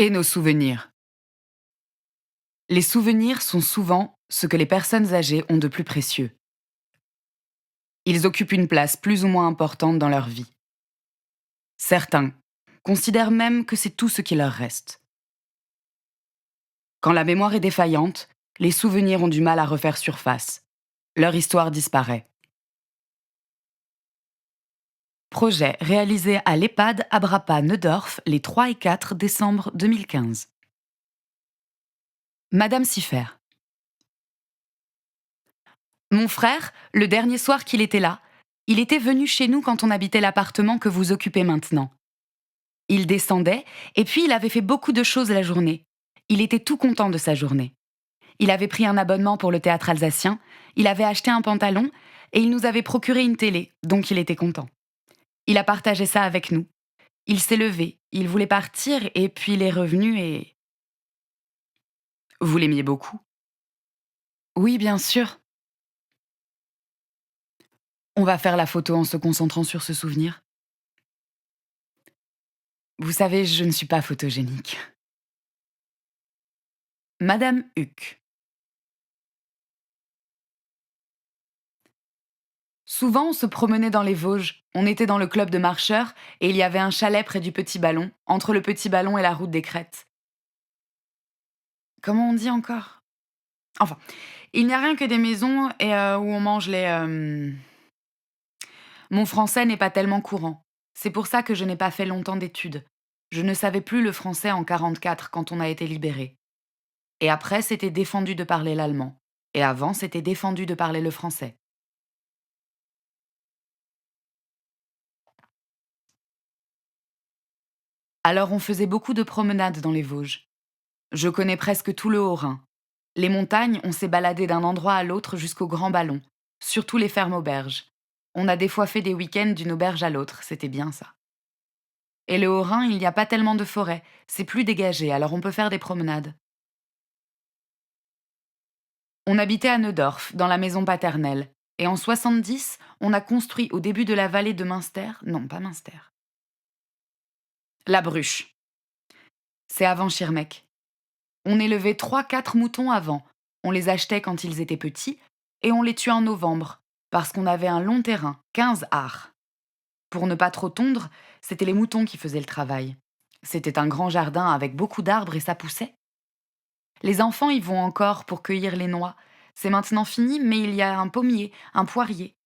Et nos souvenirs. Les souvenirs sont souvent ce que les personnes âgées ont de plus précieux. Ils occupent une place plus ou moins importante dans leur vie. Certains considèrent même que c'est tout ce qui leur reste. Quand la mémoire est défaillante, les souvenirs ont du mal à refaire surface. Leur histoire disparaît. Projet réalisé à l'EHPAD Abrapa-Neudorf les 3 et 4 décembre 2015. Madame Siffer. Mon frère, le dernier soir qu'il était là, il était venu chez nous quand on habitait l'appartement que vous occupez maintenant. Il descendait, et puis il avait fait beaucoup de choses la journée. Il était tout content de sa journée. Il avait pris un abonnement pour le théâtre alsacien, il avait acheté un pantalon, et il nous avait procuré une télé, donc il était content. Il a partagé ça avec nous. Il s'est levé, il voulait partir, et puis il est revenu et... Vous l'aimiez beaucoup? Oui, bien sûr. On va faire la photo en se concentrant sur ce souvenir. Vous savez, je ne suis pas photogénique. Madame Huck. Souvent, on se promenait dans les Vosges. On était dans le club de marcheurs et il y avait un chalet près du Petit Ballon, entre le Petit Ballon et la route des Crêtes. Comment on dit encore? Enfin, il n'y a rien que des maisons et où on mange les. Mon français n'est pas tellement courant. C'est pour ça que je n'ai pas fait longtemps d'études. Je ne savais plus le français en 44 quand on a été libéré. Et après, c'était défendu de parler l'allemand. Et avant, c'était défendu de parler le français. Alors on faisait beaucoup de promenades dans les Vosges. Je connais presque tout le Haut-Rhin. Les montagnes, on s'est baladé d'un endroit à l'autre jusqu'au Grand Ballon, surtout les fermes auberges. On a des fois fait des week-ends d'une auberge à l'autre, c'était bien ça. Et le Haut-Rhin, il n'y a pas tellement de forêt, c'est plus dégagé, alors on peut faire des promenades. On habitait à Neudorf, dans la maison paternelle, et en 70, on a construit au début de la vallée de Münster, non pas Münster, la Bruche. C'est avant Schirmeck. On élevait 3, 4 moutons avant. On les achetait quand ils étaient petits et on les tuait en novembre parce qu'on avait un long terrain, 15 arts. Pour ne pas trop tondre, c'était les moutons qui faisaient le travail. C'était un grand jardin avec beaucoup d'arbres et ça poussait. Les enfants y vont encore pour cueillir les noix. C'est maintenant fini, mais il y a un pommier, un poirier.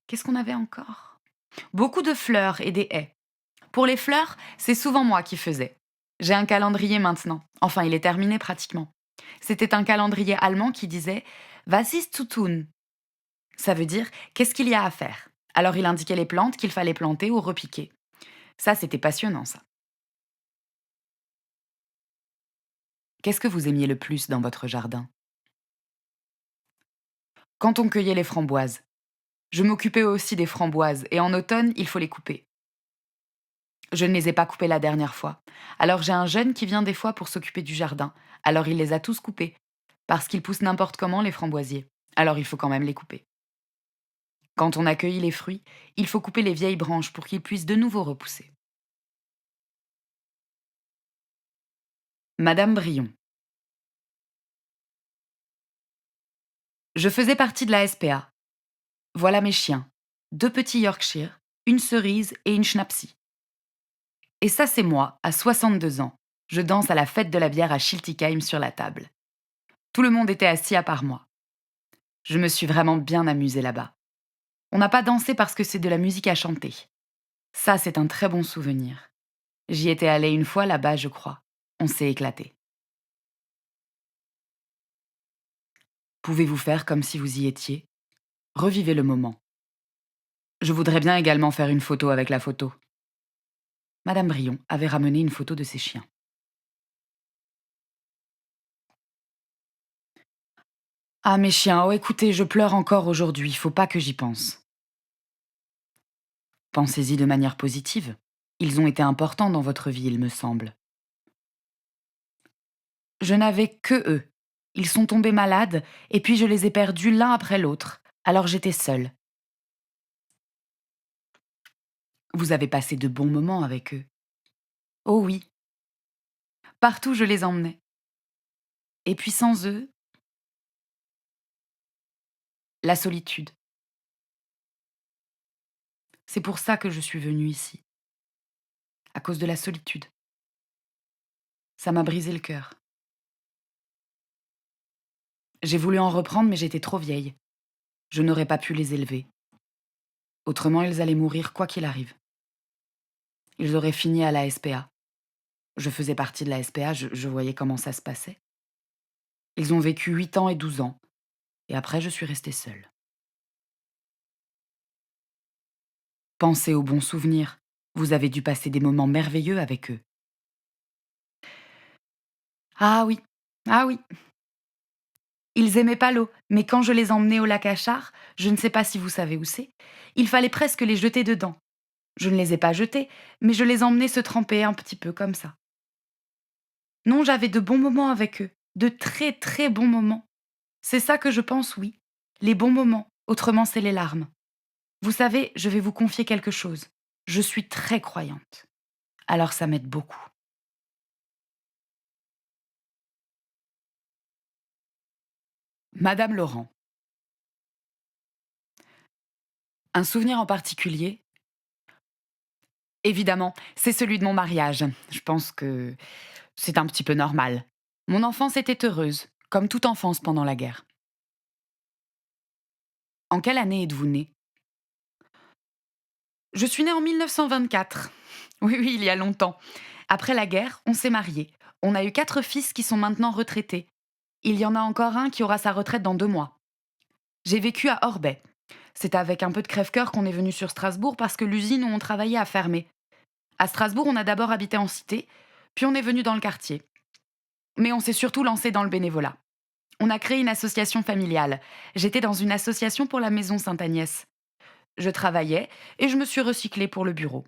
Qu'est-ce qu'on avait encore? Beaucoup de fleurs et des haies. Pour les fleurs, c'est souvent moi qui faisais. J'ai un calendrier maintenant. Enfin, il est terminé pratiquement. C'était un calendrier allemand qui disait Was ist zu tun? Ça veut dire qu'est-ce qu'il y a à faire? Alors il indiquait les plantes qu'il fallait planter ou repiquer. Ça, c'était passionnant, ça. Qu'est-ce que vous aimiez le plus dans votre jardin? Quand on cueillait les framboises. Je m'occupais aussi des framboises et en automne, il faut les couper. Je ne les ai pas coupées la dernière fois. Alors j'ai un jeune qui vient des fois pour s'occuper du jardin. Alors il les a tous coupées. Parce qu'ils poussent n'importe comment, les framboisiers. Alors il faut quand même les couper. Quand on accueille les fruits, il faut couper les vieilles branches pour qu'ils puissent de nouveau repousser. Madame Brion. Je faisais partie de la SPA. Voilà mes chiens. 2 petits Yorkshire, une cerise et une Schnapsie. Et ça, c'est moi, à 62 ans. Je danse à la fête de la bière à Schiltigheim sur la table. Tout le monde était assis à part moi. Je me suis vraiment bien amusée là-bas. On n'a pas dansé parce que c'est de la musique à chanter. Ça, c'est un très bon souvenir. J'y étais allée une fois là-bas, je crois. On s'est éclaté. Pouvez-vous faire comme si vous y étiez? Revivez le moment. Je voudrais bien également faire une photo avec la photo. Madame Brion avait ramené une photo de ses chiens. Ah, mes chiens, oh écoutez, je pleure encore aujourd'hui, faut pas que j'y pense. Pensez-y de manière positive. Ils ont été importants dans votre vie, il me semble. Je n'avais que eux. Ils sont tombés malades, et puis je les ai perdus l'un après l'autre. Alors j'étais seule. Vous avez passé de bons moments avec eux. Oh oui. Partout, je les emmenais. Et puis sans eux, la solitude. C'est pour ça que je suis venue ici, à cause de la solitude. Ça m'a brisé le cœur. J'ai voulu en reprendre, mais j'étais trop vieille. Je n'aurais pas pu les élever. Autrement, ils allaient mourir quoi qu'il arrive. Ils auraient fini à la SPA. Je faisais partie de la SPA, je voyais comment ça se passait. Ils ont vécu 8 ans et 12 ans. Et après, je suis restée seule. Pensez aux bons souvenirs. Vous avez dû passer des moments merveilleux avec eux. Ah oui, ah oui. Ils aimaient pas l'eau, mais quand je les emmenais au lac Achard, je ne sais pas si vous savez où c'est, il fallait presque les jeter dedans. Je ne les ai pas jetés, mais je les emmenais se tremper un petit peu comme ça. Non, j'avais de bons moments avec eux, de très très bons moments. C'est ça que je pense, oui. Les bons moments, autrement c'est les larmes. Vous savez, je vais vous confier quelque chose. Je suis très croyante. Alors ça m'aide beaucoup. Madame Laurent, un souvenir en particulier. Évidemment, c'est celui de mon mariage. Je pense que c'est un petit peu normal. Mon enfance était heureuse, comme toute enfance pendant la guerre. En quelle année êtes-vous né? Je suis née en 1924. Oui, oui, il y a longtemps. Après la guerre, on s'est mariés. On a eu 4 fils qui sont maintenant retraités. Il y en a encore un qui aura sa retraite dans 2 mois. J'ai vécu à Orbey. C'est avec un peu de crève-cœur qu'on est venu sur Strasbourg parce que l'usine où on travaillait a fermé. À Strasbourg, on a d'abord habité en cité, puis on est venu dans le quartier. Mais on s'est surtout lancé dans le bénévolat. On a créé une association familiale. J'étais dans une association pour la maison Sainte-Agnès. Je travaillais et je me suis recyclée pour le bureau.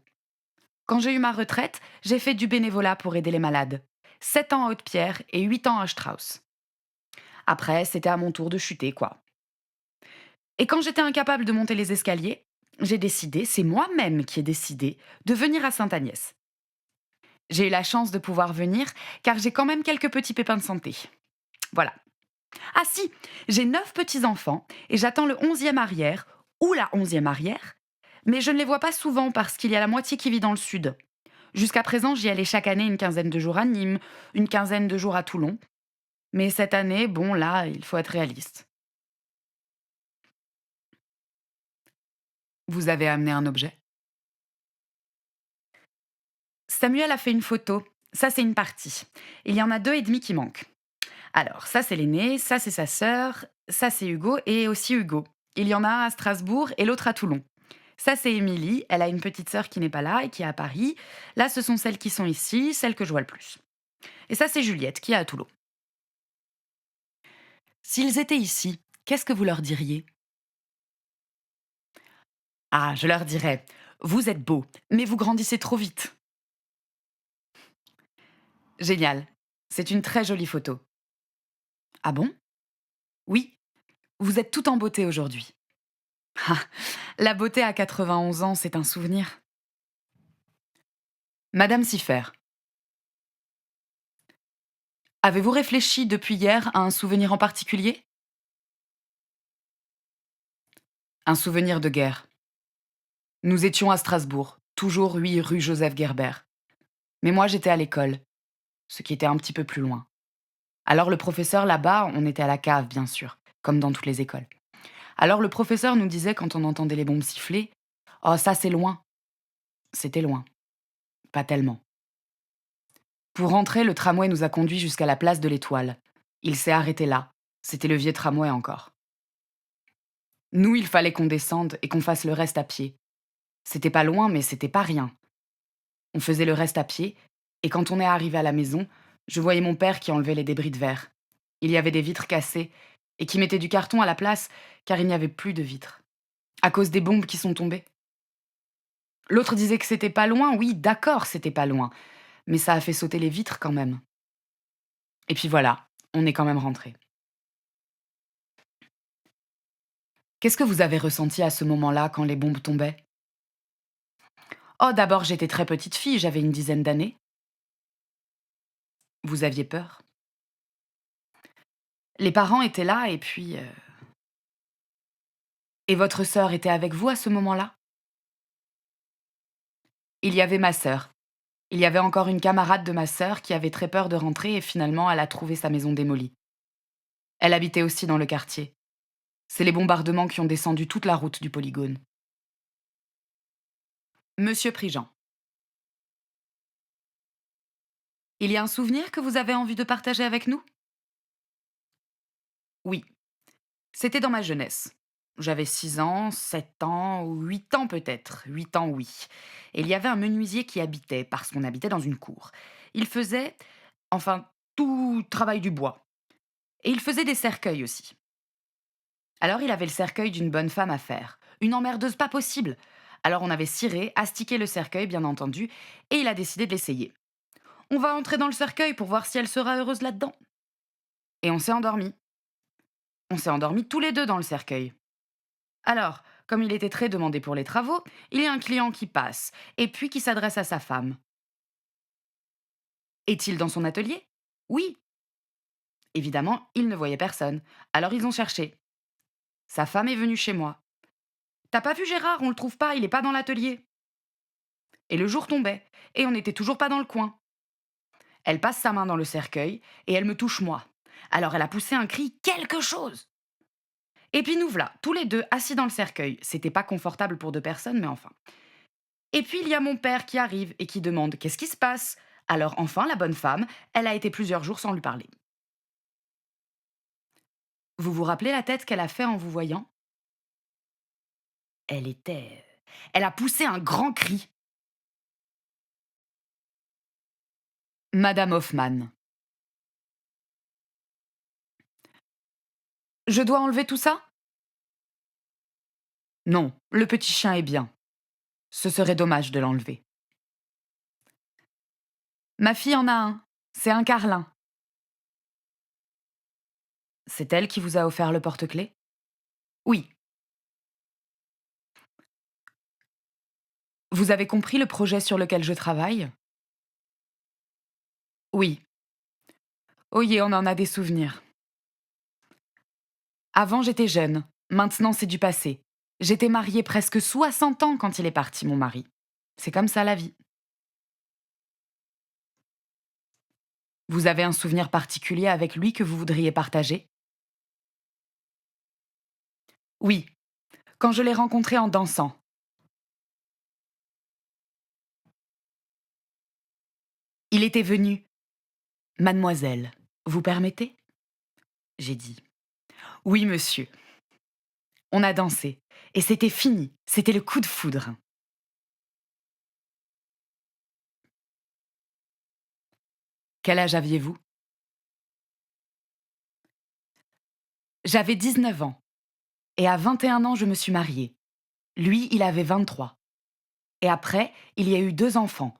Quand j'ai eu ma retraite, j'ai fait du bénévolat pour aider les malades. 7 ans à Haute-Pierre et 8 ans à Strauss. Après, c'était à mon tour de chuter, quoi. Et quand j'étais incapable de monter les escaliers, j'ai décidé, c'est moi-même qui ai décidé, de venir à Sainte-Agnès. J'ai eu la chance de pouvoir venir, car j'ai quand même quelques petits pépins de santé. Voilà. Ah si, j'ai 9 petits-enfants, et j'attends le 11e arrière, ou la 11e arrière, mais je ne les vois pas souvent parce qu'il y a la moitié qui vit dans le sud. Jusqu'à présent, j'y allais chaque année une quinzaine de jours à Nîmes, une quinzaine de jours à Toulon. Mais cette année, bon là, il faut être réaliste. Vous avez amené un objet? Samuel a fait une photo. Ça, c'est une partie. Il y en a 2 et demi qui manquent. Alors, ça, c'est l'aîné, ça, c'est sa sœur, ça, c'est Hugo et aussi Hugo. Il y en a un à Strasbourg et l'autre à Toulon. Ça, c'est Émilie. Elle a une petite sœur qui n'est pas là et qui est à Paris. Là, ce sont celles qui sont ici, celles que je vois le plus. Et ça, c'est Juliette qui est à Toulon. S'ils étaient ici, qu'est-ce que vous leur diriez? Ah, je leur dirais, vous êtes beaux, mais vous grandissez trop vite. Génial. C'est une très jolie photo. Ah bon? Oui, vous êtes tout en beauté aujourd'hui. Ah, la beauté à 91 ans, c'est un souvenir. Madame Siffer, avez-vous réfléchi depuis hier à un souvenir en particulier? Un souvenir de guerre. Nous étions à Strasbourg, toujours 8 rue Joseph Gerber. Mais moi, j'étais à l'école, ce qui était un petit peu plus loin. Alors le professeur là-bas, on était à la cave, bien sûr, comme dans toutes les écoles. Alors le professeur nous disait quand on entendait les bombes siffler, «Oh, ça c'est loin.» C'était loin. Pas tellement. Pour rentrer, le tramway nous a conduits jusqu'à la place de l'Étoile. Il s'est arrêté là. C'était le vieux tramway encore. Nous, il fallait qu'on descende et qu'on fasse le reste à pied. C'était pas loin, mais c'était pas rien. On faisait le reste à pied, et quand on est arrivé à la maison, je voyais mon père qui enlevait les débris de verre. Il y avait des vitres cassées, et qui mettait du carton à la place, car il n'y avait plus de vitres. À cause des bombes qui sont tombées. L'autre disait que c'était pas loin, oui, d'accord, c'était pas loin, mais ça a fait sauter les vitres quand même. Et puis voilà, on est quand même rentré. Qu'est-ce que vous avez ressenti à ce moment-là quand les bombes tombaient? Oh, d'abord, j'étais très petite fille, j'avais une dizaine d'années. Vous aviez peur? Les parents étaient là et puis, et votre sœur était avec vous à ce moment-là? Il y avait ma sœur. Il y avait encore une camarade de ma sœur qui avait très peur de rentrer et finalement elle a trouvé sa maison démolie. Elle habitait aussi dans le quartier. C'est les bombardements qui ont descendu toute la route du polygone. Monsieur Prigent, il y a un souvenir que vous avez envie de partager avec nous? Oui, c'était dans ma jeunesse. J'avais 6 ans, 7 ans ou 8 ans peut-être. 8 ans, oui. Et il y avait un menuisier qui habitait, parce qu'on habitait dans une cour. Il faisait, enfin, tout travail du bois. Et il faisait des cercueils aussi. Alors il avait le cercueil d'une bonne femme à faire. Une emmerdeuse pas possible. Alors on avait ciré, astiqué le cercueil, bien entendu, et il a décidé de l'essayer. On va entrer dans le cercueil pour voir si elle sera heureuse là-dedans. Et on s'est endormis. On s'est endormis tous les deux dans le cercueil. Alors, comme il était très demandé pour les travaux, il y a un client qui passe, et puis qui s'adresse à sa femme. Est-il dans son atelier? Oui. Évidemment, il ne voyait personne. Alors ils ont cherché. Sa femme est venue chez moi. T'as pas vu Gérard, on le trouve pas, il est pas dans l'atelier. Et le jour tombait, et on n'était toujours pas dans le coin. Elle passe sa main dans le cercueil, et elle me touche moi. Alors elle a poussé un cri, quelque chose. Et puis nous voilà, tous les deux assis dans le cercueil. C'était pas confortable pour deux personnes, mais enfin. Et puis il y a mon père qui arrive et qui demande qu'est-ce qui se passe. Alors enfin, la bonne femme, elle a été plusieurs jours sans lui parler. Vous vous rappelez la tête qu'elle a fait en vous voyant? Elle était... Elle a poussé un grand cri. Madame Hoffman. Je dois enlever tout ça? Non, le petit chien est bien. Ce serait dommage de l'enlever. Ma fille en a un. C'est un carlin. C'est elle qui vous a offert le porte-clés? Oui. Vous avez compris le projet sur lequel je travaille? Oui. Oui, on en a des souvenirs. Avant, j'étais jeune. Maintenant, c'est du passé. J'étais mariée presque 60 ans quand il est parti, mon mari. C'est comme ça la vie. Vous avez un souvenir particulier avec lui que vous voudriez partager? Oui, quand je l'ai rencontré en dansant. Il était venu. Mademoiselle, vous permettez? J'ai dit. Oui, monsieur. On a dansé. Et c'était fini. C'était le coup de foudre. Quel âge aviez-vous? J'avais 19 ans. Et à 21 ans, je me suis mariée. Lui, il avait 23. Et après, il y a eu 2 enfants.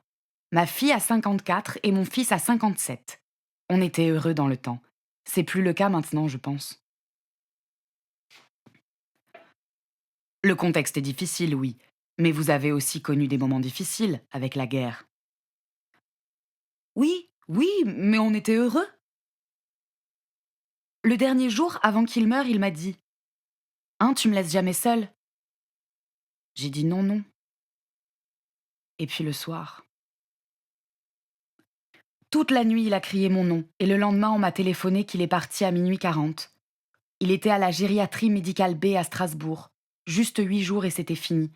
Ma fille a 54 et mon fils a 57. On était heureux dans le temps. C'est plus le cas maintenant, je pense. Le contexte est difficile, oui. Mais vous avez aussi connu des moments difficiles avec la guerre. Oui, oui, mais on était heureux. Le dernier jour, avant qu'il meure, il m'a dit: Hein, tu me laisses jamais seule? J'ai dit non, non. Et puis le soir. Toute la nuit, il a crié mon nom, et le lendemain, on m'a téléphoné qu'il est parti à minuit 40. Il était à la gériatrie médicale B à Strasbourg. Juste 8 jours et c'était fini.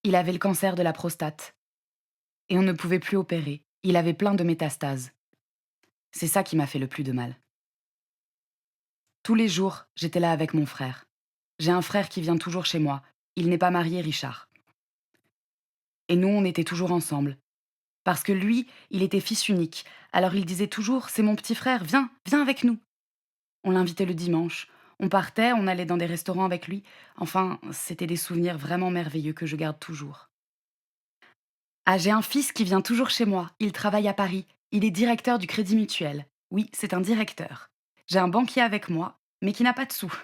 Il avait le cancer de la prostate. Et on ne pouvait plus opérer. Il avait plein de métastases. C'est ça qui m'a fait le plus de mal. Tous les jours, j'étais là avec mon frère. J'ai un frère qui vient toujours chez moi. Il n'est pas marié, Richard. Et nous, on était toujours ensemble. Parce que lui, il était fils unique. Alors il disait toujours: C'est mon petit frère, viens, viens avec nous. On l'invitait le dimanche. On partait, on allait dans des restaurants avec lui. Enfin, c'était des souvenirs vraiment merveilleux que je garde toujours. Ah, j'ai un fils qui vient toujours chez moi. Il travaille à Paris. Il est directeur du Crédit Mutuel. Oui, c'est un directeur. J'ai un banquier avec moi, mais qui n'a pas de sous.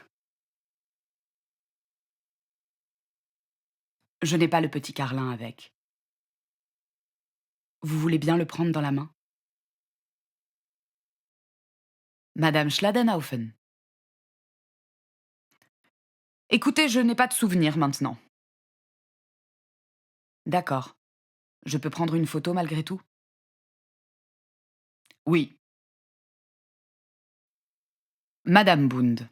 Je n'ai pas le petit Carlin avec. Vous voulez bien le prendre dans la main? Madame Schladenhaufen. Écoutez, je n'ai pas de souvenir maintenant. D'accord. Je peux prendre une photo malgré tout? Oui. Madame Bund.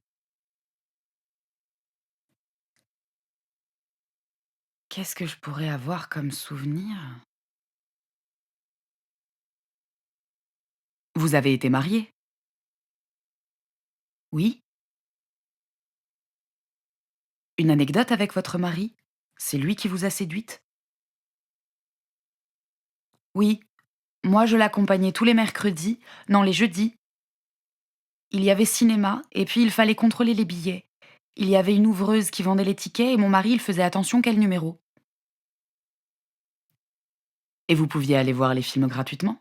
Qu'est-ce que je pourrais avoir comme souvenir? Vous avez été mariée? Oui. Une anecdote avec votre mari? C'est lui qui vous a séduite? Oui. Moi, je l'accompagnais tous les mercredis, non, les jeudis. Il y avait cinéma, et puis il fallait contrôler les billets. Il y avait une ouvreuse qui vendait les tickets, et mon mari, il faisait attention quel numéro. Et vous pouviez aller voir les films gratuitement?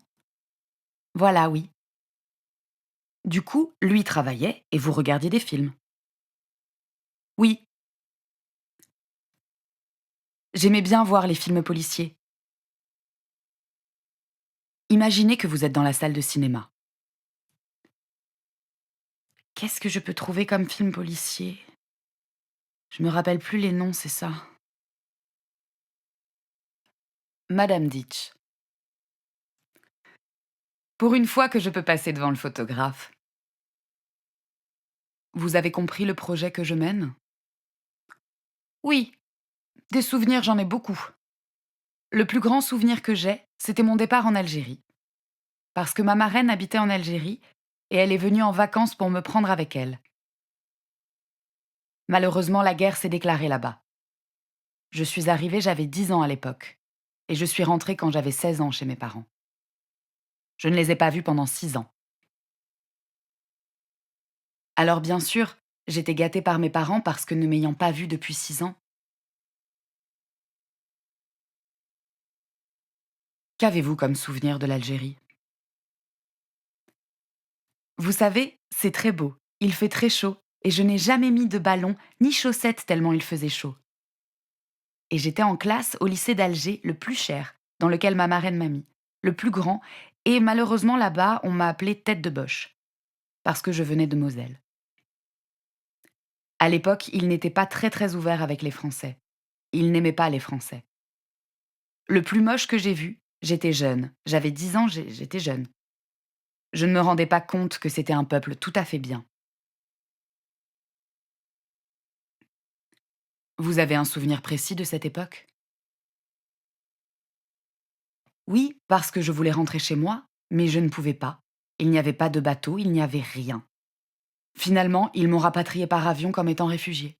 Voilà, oui. Du coup, lui travaillait, et vous regardiez des films? Oui. J'aimais bien voir les films policiers. Imaginez que vous êtes dans la salle de cinéma. Qu'est-ce que je peux trouver comme film policier? Je me rappelle plus les noms, c'est ça. Madame Ditch. Pour une fois que je peux passer devant le photographe. Vous avez compris le projet que je mène? Oui, des souvenirs, j'en ai beaucoup. Le plus grand souvenir que j'ai, c'était mon départ en Algérie. Parce que ma marraine habitait en Algérie et elle est venue en vacances pour me prendre avec elle. Malheureusement, la guerre s'est déclarée là-bas. Je suis arrivée, j'avais 10 ans à l'époque. Et je suis rentrée quand j'avais 16 ans chez mes parents. Je ne les ai pas vus pendant 6 ans. Alors bien sûr, j'étais gâtée par mes parents parce que ne m'ayant pas vue depuis 6 ans. Qu'avez-vous comme souvenir de l'Algérie? Vous savez, c'est très beau, il fait très chaud, et je n'ai jamais mis de ballon ni chaussettes tellement il faisait chaud. Et j'étais en classe au lycée d'Alger, le plus cher, dans lequel ma marraine m'a mis, le plus grand, et malheureusement là-bas, on m'a appelée tête de boche, parce que je venais de Moselle. À l'époque, il n'était pas très très ouvert avec les Français. Il n'aimait pas les Français. Le plus moche que j'ai vu, j'étais jeune. J'avais 10 ans, j'étais jeune. Je ne me rendais pas compte que c'était un peuple tout à fait bien. Vous avez un souvenir précis de cette époque? Oui, parce que je voulais rentrer chez moi, mais je ne pouvais pas. Il n'y avait pas de bateau, il n'y avait rien. Finalement, ils m'ont rapatriée par avion comme étant réfugiée.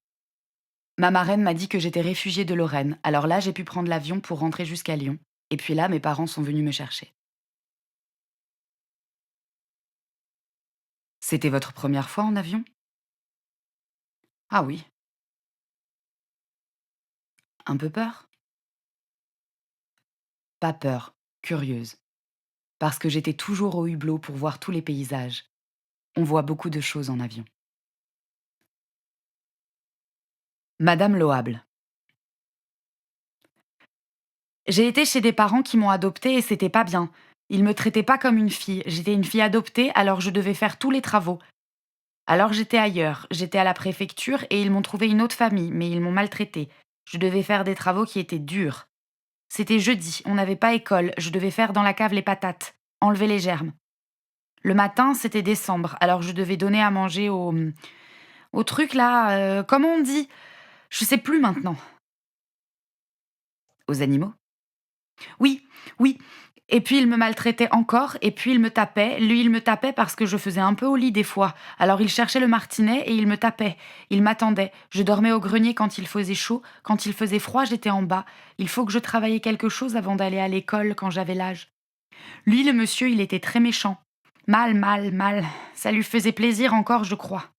Ma marraine m'a dit que j'étais réfugiée de Lorraine, alors là j'ai pu prendre l'avion pour rentrer jusqu'à Lyon. Et puis là, mes parents sont venus me chercher. C'était votre première fois en avion? Ah oui. Un peu peur? Pas peur, curieuse. Parce que j'étais toujours au hublot pour voir tous les paysages. On voit beaucoup de choses en avion. Madame Loable. J'ai été chez des parents qui m'ont adoptée et c'était pas bien. Ils me traitaient pas comme une fille. J'étais une fille adoptée, alors je devais faire tous les travaux. Alors j'étais ailleurs. J'étais à la préfecture et ils m'ont trouvé une autre famille, mais ils m'ont maltraitée. Je devais faire des travaux qui étaient durs. C'était jeudi, on n'avait pas école. Je devais faire dans la cave les patates, enlever les germes. Le matin, c'était décembre, alors je devais donner à manger au truc là, comment on dit? Je sais plus maintenant. Aux animaux? Oui, oui. Et puis il me maltraitait encore, et puis il me tapait. Lui, il me tapait parce que je faisais un peu au lit des fois. Alors il cherchait le martinet et il me tapait. Il m'attendait. Je dormais au grenier quand il faisait chaud. Quand il faisait froid, j'étais en bas. Il faut que je travaillais quelque chose avant d'aller à l'école quand j'avais l'âge. Lui, le monsieur, il était très méchant. Mal, mal, mal. Ça lui faisait plaisir encore, je crois.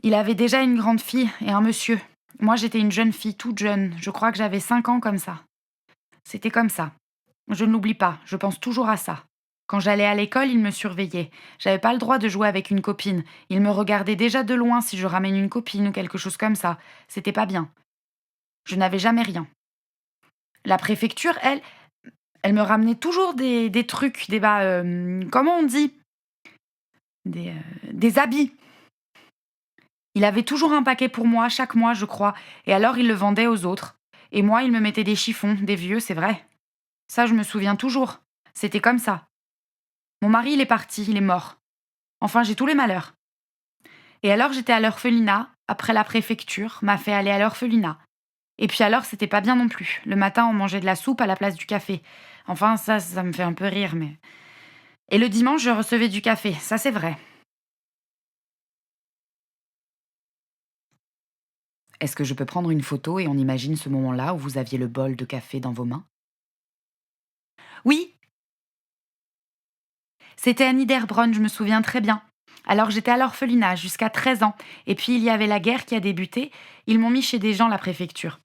Il avait déjà une grande fille et un monsieur. Moi, j'étais une jeune fille, toute jeune. Je crois que j'avais 5 ans comme ça. C'était comme ça. Je ne l'oublie pas, je pense toujours à ça. Quand j'allais à l'école, il me surveillait. J'avais pas le droit de jouer avec une copine. Il me regardait déjà de loin si je ramène une copine ou quelque chose comme ça. C'était pas bien. Je n'avais jamais rien. La préfecture, elle me ramenait toujours des trucs, comment on dit? des habits. Il avait toujours un paquet pour moi, chaque mois, je crois, et alors il le vendait aux autres. Et moi, il me mettait des chiffons, des vieux, c'est vrai. Ça, je me souviens toujours. C'était comme ça. Mon mari, il est parti, il est mort. Enfin, j'ai tous les malheurs. Et alors, j'étais à l'orphelinat, après la préfecture, m'a fait aller à l'orphelinat. Et puis alors, c'était pas bien non plus. Le matin, on mangeait de la soupe à la place du café. Enfin, ça me fait un peu rire, mais... Et le dimanche, je recevais du café, ça c'est vrai. Est-ce que je peux prendre une photo et on imagine ce moment-là où vous aviez le bol de café dans vos mains? Oui, c'était à Niederbronn, je me souviens très bien. Alors j'étais à l'orphelinat jusqu'à 13 ans. Et puis il y avait la guerre qui a débuté. Ils m'ont mis chez des gens, la préfecture.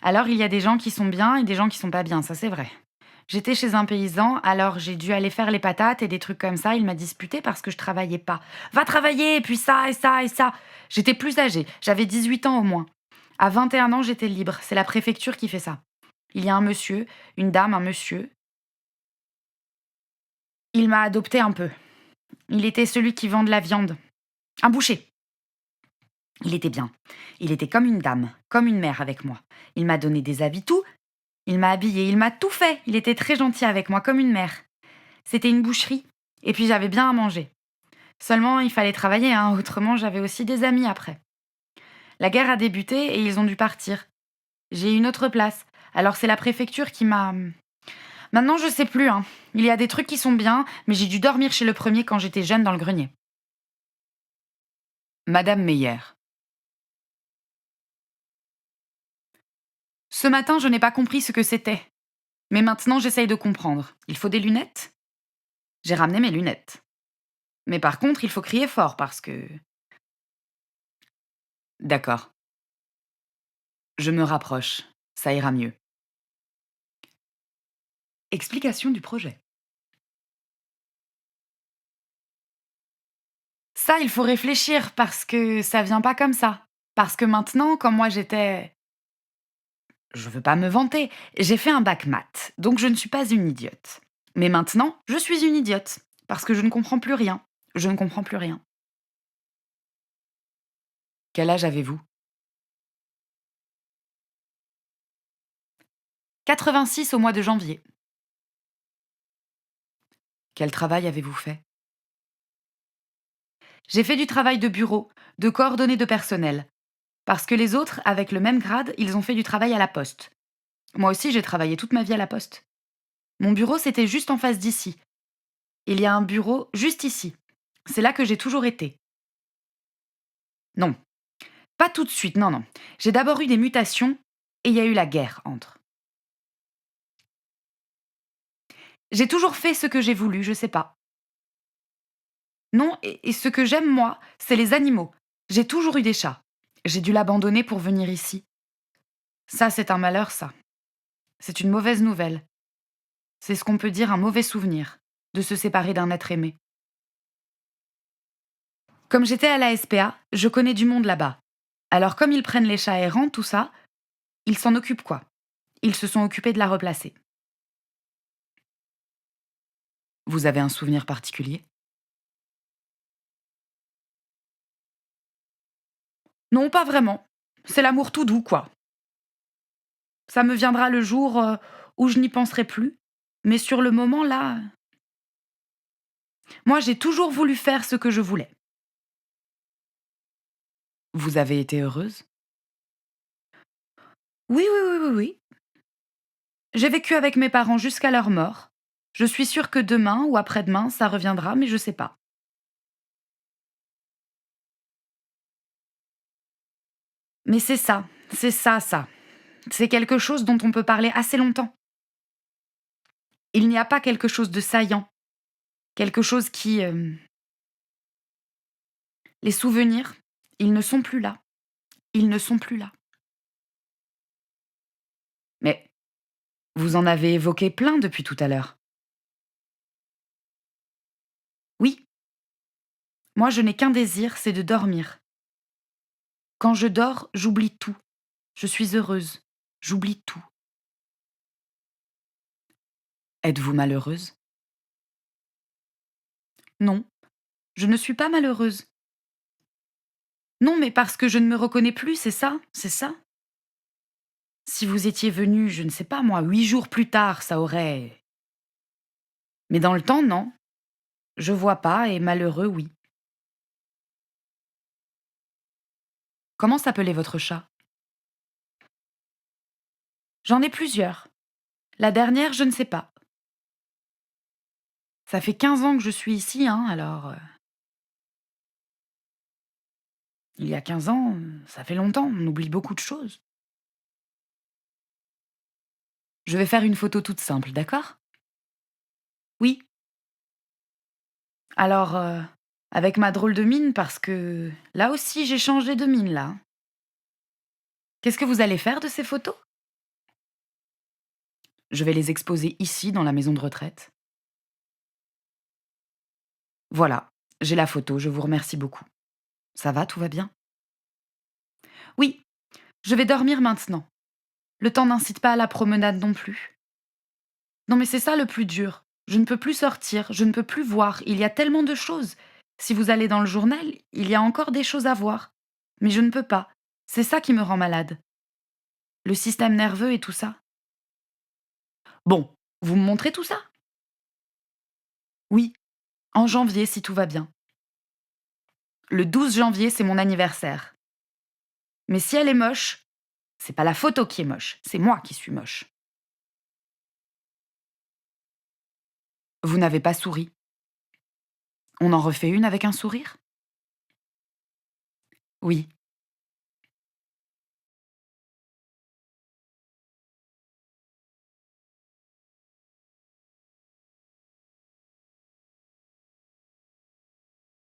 Alors il y a des gens qui sont bien et des gens qui sont pas bien, ça c'est vrai. J'étais chez un paysan, alors j'ai dû aller faire les patates et des trucs comme ça. Il m'a disputé parce que je travaillais pas. Va travailler, et puis ça, et ça, et ça. J'étais plus âgée, j'avais 18 ans au moins. À 21 ans, j'étais libre. C'est la préfecture qui fait ça. Il y a un monsieur, une dame, un monsieur. Il m'a adopté un peu. Il était celui qui vend de la viande. Un boucher. Il était bien. Il était comme une dame, comme une mère avec moi. Il m'a donné des habits, tout. Il m'a habillé, il m'a tout fait. Il était très gentil avec moi, comme une mère. C'était une boucherie. Et puis j'avais bien à manger. Seulement, il fallait travailler, hein, autrement j'avais aussi des amis après. La guerre a débuté et ils ont dû partir. J'ai eu une autre place. Alors c'est la préfecture qui m'a... Maintenant, je sais plus, hein. Il y a des trucs qui sont bien, mais j'ai dû dormir chez le premier quand j'étais jeune dans le grenier. Madame Meyer. Ce matin, je n'ai pas compris ce que c'était. Mais maintenant, j'essaye de comprendre. Il faut des lunettes? J'ai ramené mes lunettes. Mais par contre, il faut crier fort parce que... D'accord. Je me rapproche. Ça ira mieux. Explication du projet. Ça, il faut réfléchir parce que ça vient pas comme ça. Parce que maintenant, quand moi j'étais... Je veux pas me vanter, j'ai fait un bac maths, donc je ne suis pas une idiote. Mais maintenant, je suis une idiote. Parce que je ne comprends plus rien. Je ne comprends plus rien. Quel âge avez-vous? 86 au mois de janvier. Quel travail avez-vous fait? J'ai fait du travail de bureau, de coordonnée de personnel. Parce que les autres, avec le même grade, ils ont fait du travail à la poste. Moi aussi, j'ai travaillé toute ma vie à la poste. Mon bureau, c'était juste en face d'ici. Il y a un bureau juste ici. C'est là que j'ai toujours été. Non, pas tout de suite, non, non. J'ai d'abord eu des mutations et il y a eu la guerre entre. J'ai toujours fait ce que j'ai voulu, je sais pas. Non, et ce que j'aime moi, c'est les animaux. J'ai toujours eu des chats. J'ai dû l'abandonner pour venir ici. Ça, c'est un malheur, ça. C'est une mauvaise nouvelle. C'est ce qu'on peut dire un mauvais souvenir, de se séparer d'un être aimé. Comme j'étais à la SPA, je connais du monde là-bas. Alors comme ils prennent les chats errants, tout ça, ils s'en occupent quoi. Ils se sont occupés de la replacer. Vous avez un souvenir particulier? Non, pas vraiment. C'est l'amour tout doux, quoi. Ça me viendra le jour où je n'y penserai plus. Mais sur le moment, là, moi, j'ai toujours voulu faire ce que je voulais. Vous avez été heureuse? Oui, oui, oui, oui, oui. J'ai vécu avec mes parents jusqu'à leur mort. Je suis sûre que demain ou après-demain, ça reviendra, mais je sais pas. Mais c'est ça, ça. C'est quelque chose dont on peut parler assez longtemps. Il n'y a pas quelque chose de saillant, quelque chose qui... Les souvenirs, ils ne sont plus là. Ils ne sont plus là. Mais vous en avez évoqué plein depuis tout à l'heure. Oui, moi je n'ai qu'un désir, c'est de dormir. Quand je dors, j'oublie tout. Je suis heureuse. J'oublie tout. Êtes-vous malheureuse? Non, Je ne suis pas malheureuse. Non, mais parce que je ne me reconnais plus, c'est ça? C'est ça? Si vous étiez venu, je ne sais pas moi, 8 jours plus tard, ça aurait... Mais dans le temps, non. Je vois pas et malheureux, oui. Comment s'appelait votre chat? J'en ai plusieurs. La dernière, je ne sais pas. Ça fait 15 ans que je suis ici, hein, alors... il y a 15 ans, ça fait longtemps, on oublie beaucoup de choses. Je vais faire une photo toute simple, d'accord? Oui. Alors, avec ma drôle de mine, parce que là aussi j'ai changé de mine, là. Qu'est-ce que vous allez faire de ces photos? Je vais les exposer ici, dans la maison de retraite. Voilà, j'ai la photo, je vous remercie beaucoup. Ça va, tout va bien? Oui, je vais dormir maintenant. Le temps n'incite pas à la promenade non plus. Non mais c'est ça le plus dur. Je ne peux plus sortir, je ne peux plus voir, il y a tellement de choses. Si vous allez dans le journal, il y a encore des choses à voir. Mais je ne peux pas. C'est ça qui me rend malade. Le système nerveux et tout ça. Bon, vous me montrez tout ça? Oui, en janvier si tout va bien. Le 12 janvier, c'est mon anniversaire. Mais si elle est moche, c'est pas la photo qui est moche, c'est moi qui suis moche. Vous n'avez pas souri. On en refait une avec un sourire? Oui.